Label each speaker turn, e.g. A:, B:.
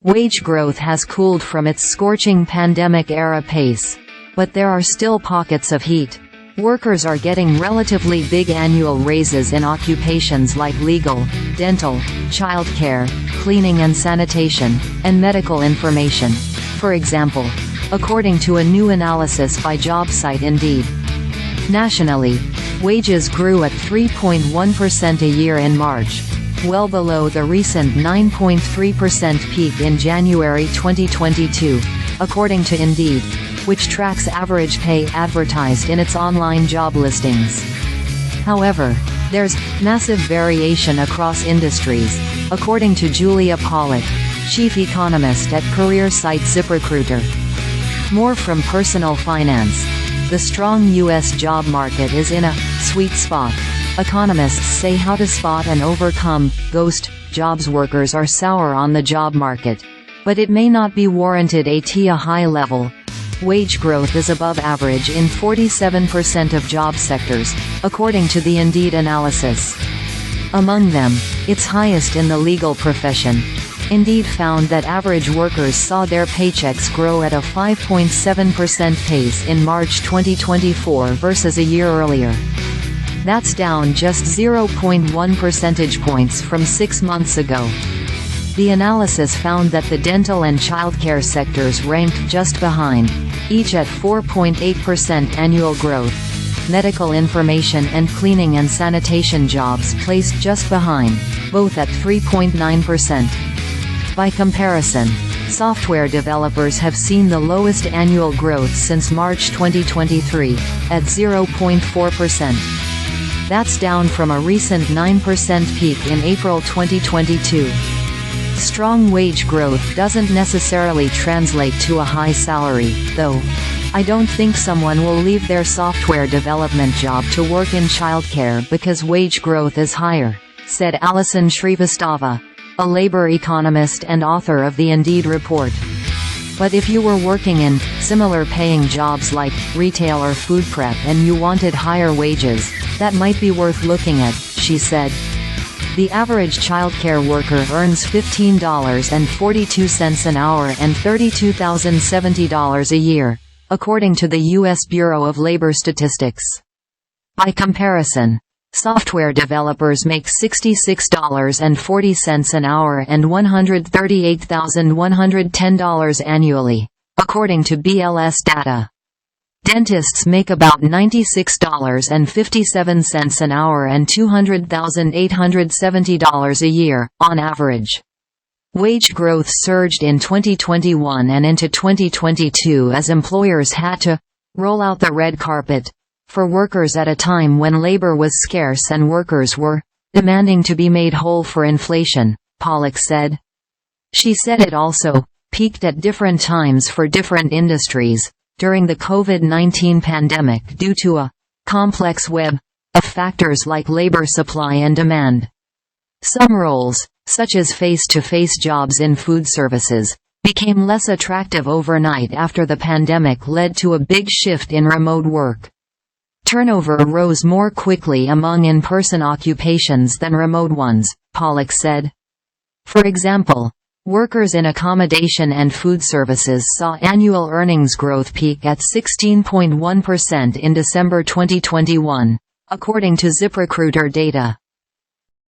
A: Wage growth has cooled from its scorching pandemic-era pace. But there are still pockets of heat. Workers are getting relatively big annual raises in occupations like legal, dental, childcare, cleaning and sanitation, and medical information, for example, according to a new analysis by job site Indeed. Nationally, wages grew at 3.1% a year in March, well below the recent 9.3% peak in January 2022, according to Indeed, which tracks average pay advertised in its online job listings. However, there's massive variation across industries, according to Julia Pollak, chief economist at career site ZipRecruiter. More from personal finance. The strong U.S. job market is in a sweet spot. Economists say how to spot and overcome ghost jobs. Workers are sour on the job market, but it may not be warranted at a high level. Wage growth is above average in 47% of job sectors, according to the Indeed analysis. Among them, it's highest in the legal profession. Indeed found that average workers saw their paychecks grow at a 5.7% pace in March 2024 versus a year earlier. That's down just 0.1 percentage points from 6 months ago. The analysis found that the dental and childcare sectors ranked just behind, each at 4.8% annual growth. Medical information and cleaning and sanitation jobs placed just behind, both at 3.9%. By comparison, software developers have seen the lowest annual growth since March 2023, at 0.4%. That's down from a recent 9% peak in April 2022. Strong wage growth doesn't necessarily translate to a high salary, though. I don't think someone will leave their software development job to work in childcare because wage growth is higher, said Allison Shrivastava, a labor economist and author of the Indeed report. But if you were working in similar paying jobs like retail or food prep and you wanted higher wages, that might be worth looking at, she said. The average childcare worker earns $15.42 an hour and $32,070 a year, according to the U.S. Bureau of Labor Statistics. By comparison, software developers make $66.40 an hour and $138,110 annually, according to BLS data. Dentists make about $96.57 an hour and $200,870 a year, on average. Wage growth surged in 2021 and into 2022 as employers had to roll out the red carpet for workers at a time when labor was scarce and workers were demanding to be made whole for inflation, Pollak said. She said it also peaked at different times for different industries during the COVID-19 pandemic due to a complex web of factors like labor supply and demand. Some roles, such as face-to-face jobs in food services, became less attractive overnight after the pandemic led to a big shift in remote work. Turnover rose more quickly among in-person occupations than remote ones, Pollak said. For example, workers in accommodation and food services saw annual earnings growth peak at 16.1% in December 2021, according to ZipRecruiter data.